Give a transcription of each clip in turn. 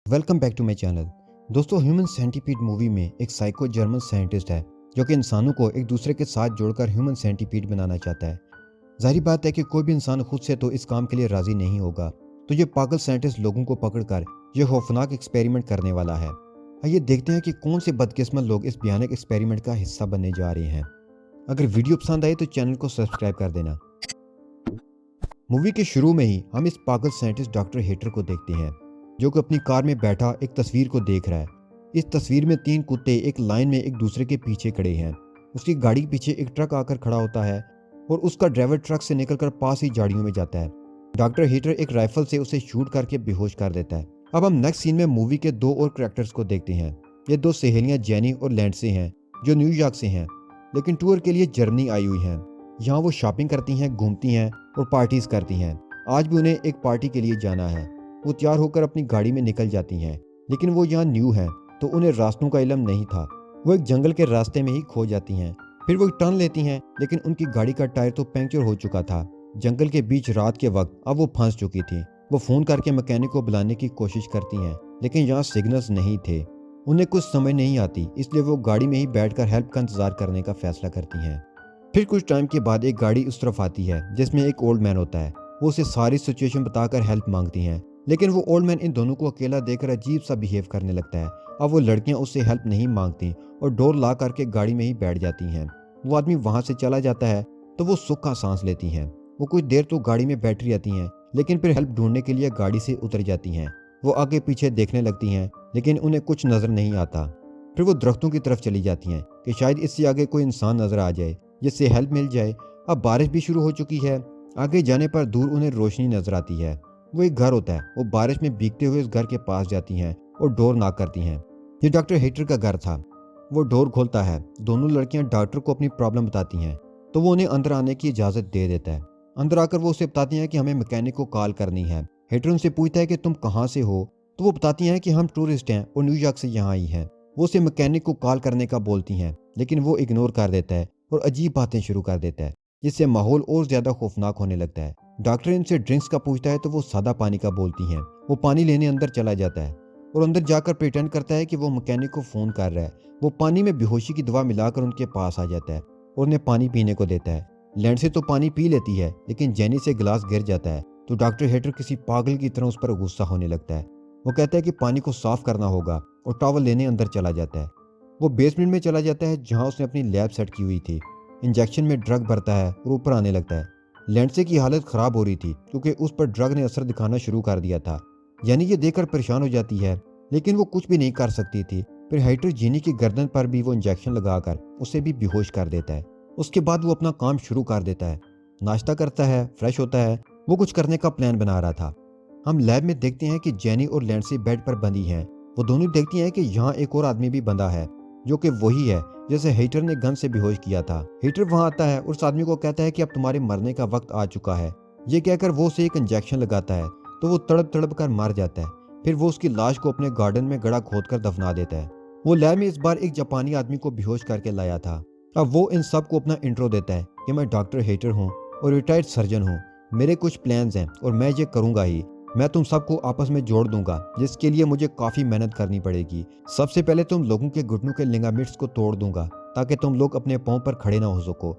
Welcome back to my channel. दोस्तों, human centipede movie में एक साइको जर्मन साइंटिस्ट है जो कि इंसानों को एक दूसरे के साथ जोड़कर ह्यूमन सेंटीपीड बनाना चाहता है। जाहिर बात है कि कोई भी इंसान खुद से तो इस काम के लिए राजी नहीं होगा, तो ये पागल साइंटिस्ट लोगों को पकड़कर ये खौफनाक एक्सपेरिमेंट करने वाला है। आइए देखते हैं कि कौन से बदकिस्मत लोग इस भयानक एक्सपेरिमेंट का हिस्सा बनने जा रहे हैं। अगर वीडियो पसंद आए तो चैनल को सब्सक्राइब कर देना। मूवी के शुरू में ही हम इस पागल साइंटिस्ट डॉक्टर हेटर को देखते हैं जो कि अपनी कार में बैठा एक तस्वीर को देख रहा है। इस तस्वीर में 3 कुत्ते एक लाइन में एक दूसरे के पीछे खड़े हैं। उसकी गाड़ी के पीछे एक ट्रक आकर खड़ा होता है और उसका ड्राइवर ट्रक से निकलकर पास ही झाड़ियों में जाता है। डॉक्टर हीटर एक राइफल से उसे शूट करके बेहोश कर देता है। अब हम नेक्स्ट सीन में मूवी के 2 और कैरेक्टर्स को देखते हैं। ये 2 सहेलियां जेनी और लैंडसे हैं जो न्यूयॉर्क से हैं, लेकिन टूर के लिए जर्मनी आई हुई हैं। यहाँ वो शॉपिंग करती हैं, घूमती हैं और पार्टीज करती हैं। आज भी उन्हें एक पार्टी के लिए जाना है। वो तैयार होकर अपनी गाड़ी में निकल जाती हैं, लेकिन वो यहाँ न्यू हैं तो उन्हें रास्तों का इल्म नहीं था। वो एक जंगल के रास्ते में ही खो जाती हैं। फिर वो एक टर्न लेती हैं, लेकिन उनकी गाड़ी का टायर तो पंक्चर हो चुका था। जंगल के बीच रात के वक्त अब वो फंस चुकी थी। वो फोन करके मैकेनिक को बुलाने की कोशिश करती हैं, लेकिन यहाँ सिग्नल्स नहीं थे। उन्हें कुछ समझ नहीं आती, इसलिए वो गाड़ी में ही बैठकर हेल्प का इंतजार करने का फैसला करती हैं। फिर कुछ टाइम के बाद एक गाड़ी उस तरफ आती है जिसमें एक ओल्ड मैन होता है। वो उसे सारी सिचुएशन बताकर हेल्प मांगती हैं, लेकिन वो ओल्ड मैन इन दोनों को अकेला देखकर अजीब सा बिहेव करने लगता है। अब वो लड़कियां उससे हेल्प नहीं मांगती और डोर ला करके गाड़ी में ही बैठ जाती हैं। वो आदमी वहां से चला जाता है तो वो सुख का सांस लेती हैं। वो कुछ देर तो गाड़ी में बैठी रहती हैं, लेकिन फिर हेल्प ढूंढने के लिए गाड़ी से उतर जाती हैं। वो आगे पीछे देखने लगती हैं, लेकिन उन्हें कुछ नजर नहीं आता। फिर वो दरख्तों की तरफ चली जाती हैं कि शायद इससे आगे कोई इंसान नजर आ जाए जिससे हेल्प मिल जाए। अब बारिश भी शुरू हो चुकी है। आगे जाने पर दूर उन्हें रोशनी नजर आती है। वो एक घर होता है। वो बारिश में भीगते हुए उस घर के पास जाती हैं और डोर नॉक करती हैं। ये डॉक्टर हेटर का घर था। वो डोर खोलता है। दोनों लड़कियां डॉक्टर को अपनी प्रॉब्लम बताती हैं, तो वो उन्हें अंदर आने की इजाजत दे देता है। अंदर आकर वो उसे बताती हैं कि हमें मैकेनिक को कॉल करनी है। हेटर उनसे पूछता है कि तुम कहाँ से हो, तो वो बताती हैं कि हम टूरिस्ट हैं और न्यूयॉर्क से यहाँ आई हैं। वो उसे मैकेनिक को कॉल करने का बोलती हैं, लेकिन वो इग्नोर कर देता है और अजीब बातें शुरू कर देता है, जिससे माहौल और ज्यादा खौफनाक होने लगता है। डॉक्टर इनसे ड्रिंक्स का पूछता है तो वो सादा पानी का बोलती हैं। वो पानी लेने अंदर चला जाता है और अंदर जाकर प्रिटेंड करता है कि वो मैकेनिक को फोन कर रहा है। वो पानी में बेहोशी की दवा मिलाकर उनके पास आ जाता है और उन्हें पानी पीने को देता है। लैंडसे तो पानी पी लेती है, लेकिन जेनी से गिलास गिर जाता है तो डॉक्टर हेटर किसी पागल की तरह उस पर गुस्सा होने लगता है। वो कहता है कि पानी को साफ करना होगा और टॉवल लेने अंदर चला जाता है। वो बेसमेंट में चला जाता है जहाँ उसने अपनी लैब सेट की हुई थी। इंजेक्शन में ड्रग भरता है और ऊपर आने लगता है। लैंडसे की हालत खराब हो रही थी क्योंकि उस पर ड्रग ने असर दिखाना शुरू कर दिया था। यानी ये देखकर परेशान हो जाती है, लेकिन वो कुछ भी नहीं कर सकती थी। फिर हाइटर जीनी की गर्दन पर भी वो इंजेक्शन लगाकर उसे भी बेहोश कर देता है। उसके बाद वो अपना काम शुरू कर देता है। नाश्ता करता है, फ्रेश होता है। वो कुछ करने का प्लान बना रहा था। हम लैब में देखते हैं कि जेनी और लैंडसे बेड पर बंधी हैं। वो दोनों देखती हैं कि यहाँ एक और आदमी भी बंधा है, जो कि वही है जैसे हेटर ने गन से बेहोश किया था। हेटर वहां आता है और उस आदमी को कहता है कि अब तुम्हारे मरने का वक्त आ चुका है। ये कहकर वो उसे एक इंजेक्शन लगाता है तो वो तड़प तड़प कर मर जाता है। फिर वो उसकी लाश को अपने गार्डन में गड्ढा खोदकर दफना देता है। वो लैब में इस बार एक जापानी आदमी को बेहोश करके लाया था। अब वो इन सब को अपना इंट्रो देता है कि मैं डॉक्टर हेटर हूँ और रिटायर्ड सर्जन हूँ। मेरे कुछ प्लान्स हैं और मैं ये करूंगा ही। मैं तुम सबको आपस में जोड़ दूंगा, जिसके लिए मुझे काफी मेहनत करनी पड़ेगी। सबसे पहले तुम लोगों के घुटनों के लिगामेंट्स को तोड़ दूंगा ताकि तुम लोग अपने पांव पर खड़े ना हो सको।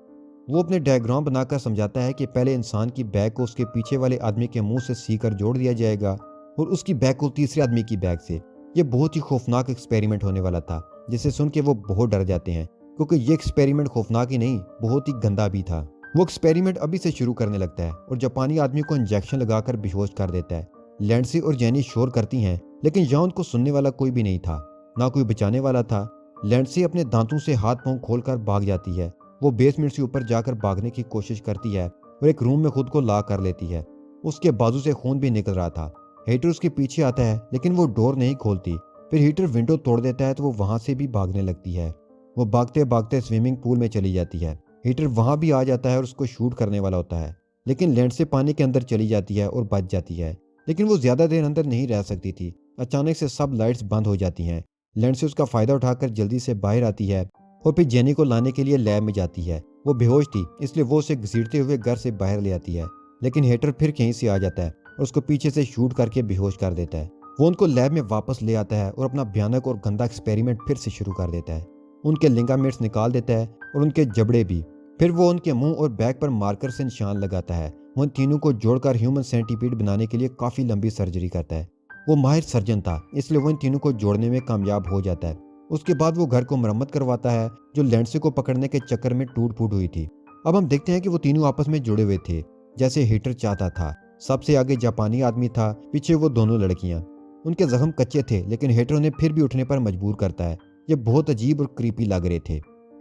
वो अपने डायग्राम बनाकर समझाता है कि पहले इंसान की बैग को उसके पीछे वाले आदमी के मुंह से सीकर जोड़ दिया जाएगा और उसकी बैग को तीसरे आदमी की बैग से। ये बहुत ही खौफनाक एक्सपेरिमेंट होने वाला था, जिसे सुन के वो बहुत डर जाते हैं क्योंकि ये एक्सपेरिमेंट खौफनाक ही नहीं, बहुत ही गंदा भी था। वो एक्सपेरिमेंट अभी से शुरू करने लगता है और जापानी आदमी को इंजेक्शन लगाकर बेहोश कर देता है। लैंडसे और जेनी शोर करती हैं, लेकिन यहाँ उनको सुनने वाला कोई भी नहीं था, ना कोई बचाने वाला था। लैंडसे अपने दांतों से हाथ पांव खोलकर भाग जाती है। वो बेसमेंट से ऊपर जाकर भागने की कोशिश करती है और एक रूम में खुद को लॉक कर लेती है। उसके बाजू से खून भी निकल रहा था। हीटर उसके पीछे आता है, लेकिन वो डोर नहीं खोलती। फिर हीटर विंडो तोड़ देता है तो वो वहां से भी भागने लगती है। वो भागते भागते स्विमिंग पूल में चली जाती है। हीटर वहां भी आ जाता है और उसको शूट करने वाला होता है, लेकिन लैंडसे पानी के अंदर चली जाती है और बच जाती है। लेकिन वो ज्यादा देर अंदर नहीं रह सकती थी। अचानक से सब लाइट्स बंद हो जाती हैं। लैंडसे उसका फायदा उठाकर जल्दी से बाहर आती है और फिर जेनी को लाने के लिए लैब में जाती है। वो बेहोश थी, इसलिए वो उसे घसीटते हुए घर से बाहर ले आती है, लेकिन हेटर फिर कहीं से आ जाता है और उसको पीछे से शूट करके बेहोश कर देता है। वो उनको लैब में वापस ले आता है और अपना भयानक और गंदा एक्सपेरिमेंट फिर से शुरू कर देता है। उनके लिगामेंट्स निकाल देता है और उनके जबड़े भी। फिर वो उनके मुंह और बैक पर मार्कर से निशान लगाता है। वो इन तीनों को जोड़कर ह्यूमन सेंटीपीड बनाने के लिए काफ़ी लंबी सर्जरी करता है। वो माहिर सर्जन था, इसलिए वो इन तीनों को जोड़ने में कामयाब हो जाता है। उसके बाद वो घर को मरम्मत करवाता है जो लैंडसे को पकड़ने के चक्कर में टूट फूट हुई थी। अब हम देखते हैं कि वो तीनों आपस में जुड़े हुए थे, जैसे हीटर चाहता था। सबसे आगे जापानी आदमी था, पीछे वो दोनों लड़कियां। उनके जख्म कच्चे थे, लेकिन हीटर उन्हें फिर भी उठने पर मजबूर करता है। ये बहुत अजीब और क्रीपी लग रहे थे।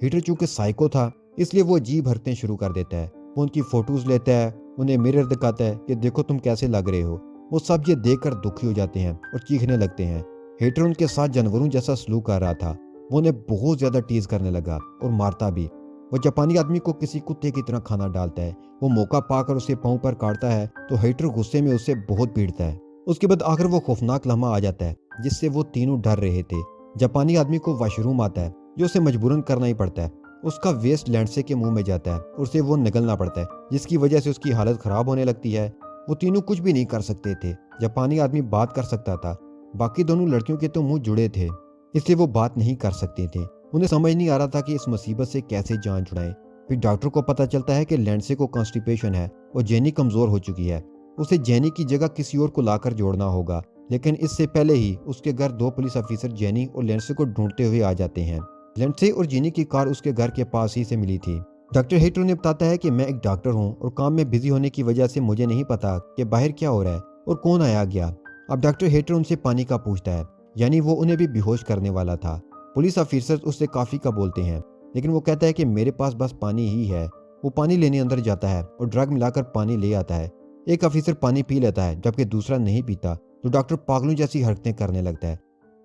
हीटर चूंकि साइको था, इसलिए वो अजीब हरकतें शुरू कर देता है। वो उनकी फोटोज लेता है, उन्हें मिरर दिखाता है कि देखो तुम कैसे लग रहे हो। वो सब ये देखकर दुखी हो जाते हैं और चीखने लगते हैं। हीटर उनके साथ जानवरों जैसा सलूक कर रहा था। वो उन्हें बहुत ज्यादा टीज करने लगा और मारता भी। वो जापानी आदमी को किसी कुत्ते की तरह खाना डालता है। वो मौका पाकर उसे पांव पर काटता है तो हीटर गुस्से में उसे बहुत पीटता है। उसके बाद आखिर वो खौफनाक लम्हा आ जाता है जिससे वो तीनों डर रहे थे। जापानी आदमी को वॉशरूम आता है जो उसे मजबूरन करना ही पड़ता है। उसका वेस्ट लैंडसे के मुंह में जाता है और उसे वो निगलना पड़ता है, जिसकी वजह से उसकी हालत खराब होने लगती है। वो तीनों कुछ भी नहीं कर सकते थे। जापानी आदमी बात कर सकता था, बाकी दोनों लड़कियों के तो मुंह जुड़े थे, इसलिए वो बात नहीं कर सकते थे। उन्हें समझ नहीं आ रहा था कि इस मुसीबत से कैसे जान छुड़ाएं। फिर डॉक्टर को पता चलता है कि लैंडसे को कॉन्स्टिपेशन है और जेनी कमजोर हो चुकी है। उसे जेनी की जगह किसी और को लाकर जोड़ना होगा, लेकिन इससे पहले ही उसके घर 2 पुलिस ऑफिसर जेनी और लैंडसे को ढूंढते हुए आ जाते हैं। लैंडसे और जेनी की कार उसके घर के पास ही से मिली थी। डॉक्टर हीटर ने बताता है कि मैं एक डॉक्टर हूँ और काम में बिजी होने की वजह से मुझे नहीं पता कि बाहर क्या हो रहा है और कौन आया गया। अब डॉक्टर हीटर उनसे पानी का पूछता है, यानी वो उन्हें भी बेहोश करने वाला था। पुलिस ऑफिसर उससे काफी का बोलते हैं, लेकिन वो कहता है कि मेरे पास बस पानी ही है। वो पानी लेने अंदर जाता है और ड्रग मिलाकर पानी ले आता है। एक ऑफिसर पानी पी लेता है जबकि दूसरा नहीं पीता, तो डॉक्टर पागलों जैसी हरकतें करने लगता है।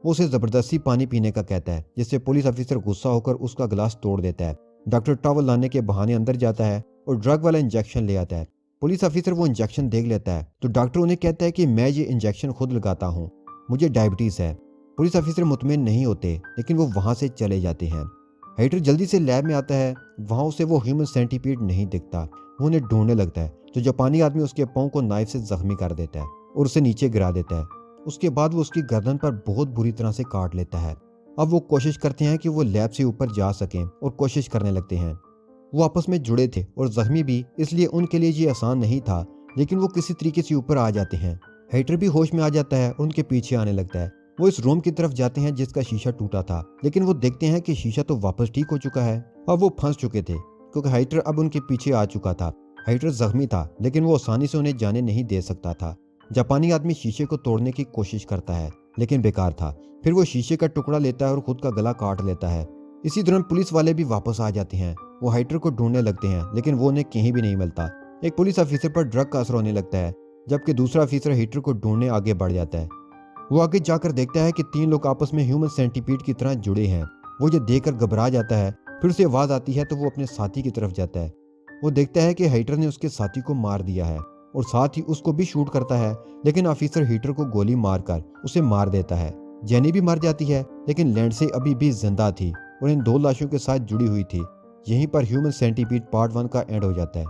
वो उसे जबरदस्ती पानी पीने का कहता है, जिससे पुलिस ऑफिसर गुस्सा होकर उसका गिलास तोड़ देता है। डॉक्टर टॉवल लाने के बहाने अंदर जाता है और ड्रग वाला इंजेक्शन ले आता है। पुलिस ऑफिसर वो इंजेक्शन देख लेता है तो डॉक्टर उन्हें कहता है कि मैं ये इंजेक्शन खुद लगाता हूँ, मुझे डायबिटीज है। पुलिस ऑफिसर मुतमिन नहीं होते, लेकिन वो वहां से चले जाते हैं। हाइटर जल्दी से लैब में आता है। वहां उसे वो ह्यूमन सेंटीपीड नहीं दिखता। वो उन्हें ढूंढने लगता है तो जापानी आदमी उसके पांव को नाइफ से जख्मी कर देता है और उसे नीचे गिरा देता है। उसके बाद वो उसकी गर्दन पर बहुत बुरी तरह से काट लेता है। अब वो कोशिश करते हैं कि वो लैब से ऊपर जा सकें और कोशिश करने लगते हैं। वो आपस में जुड़े थे और जख्मी भी, इसलिए उनके लिए ये आसान नहीं था, लेकिन वो किसी तरीके से ऊपर आ जाते हैं। हाइटर भी होश में आ जाता है और उनके पीछे आने लगता है। वो इस रूम की तरफ जाते हैं जिसका शीशा टूटा था, लेकिन वो देखते हैं कि शीशा तो वापस ठीक हो चुका है। अब वो फंस चुके थे क्योंकि हाइटर अब उनके पीछे आ चुका था। हाइटर जख्मी था, लेकिन वो आसानी से उन्हें जाने नहीं दे सकता था। जापानी आदमी शीशे को तोड़ने की कोशिश करता है, लेकिन बेकार था। फिर वो शीशे का टुकड़ा लेता है और खुद का गला काट लेता है। इसी दौरान पुलिस वाले भी वापस आ जाते हैं। वो हाइटर को ढूंढने लगते हैं, लेकिन वो उन्हें कहीं भी नहीं मिलता। एक पुलिस ऑफिसर पर ड्रग का असर होने लगता है, जबकि दूसरा ऑफिसर हाइटर को ढूंढने आगे बढ़ जाता है। वो आगे जाकर देखता है कि 3 लोग आपस में ह्यूमन सेंटीपीड की तरह जुड़े हैं। वो ये देखकर घबरा जाता है। फिर उसे आवाज आती है तो वो अपने साथी की तरफ जाता है। वो देखता है कि हाइटर ने उसके साथी को मार दिया है और साथ ही उसको भी शूट करता है, लेकिन ऑफिसर हीटर को गोली मारकर उसे मार देता है। जेनी भी मर जाती है, लेकिन लैंडसे अभी भी जिंदा थी और इन 2 लाशों के साथ जुड़ी हुई थी। यहीं पर ह्यूमन सेंटीपीड पार्ट 1 का एंड हो जाता है।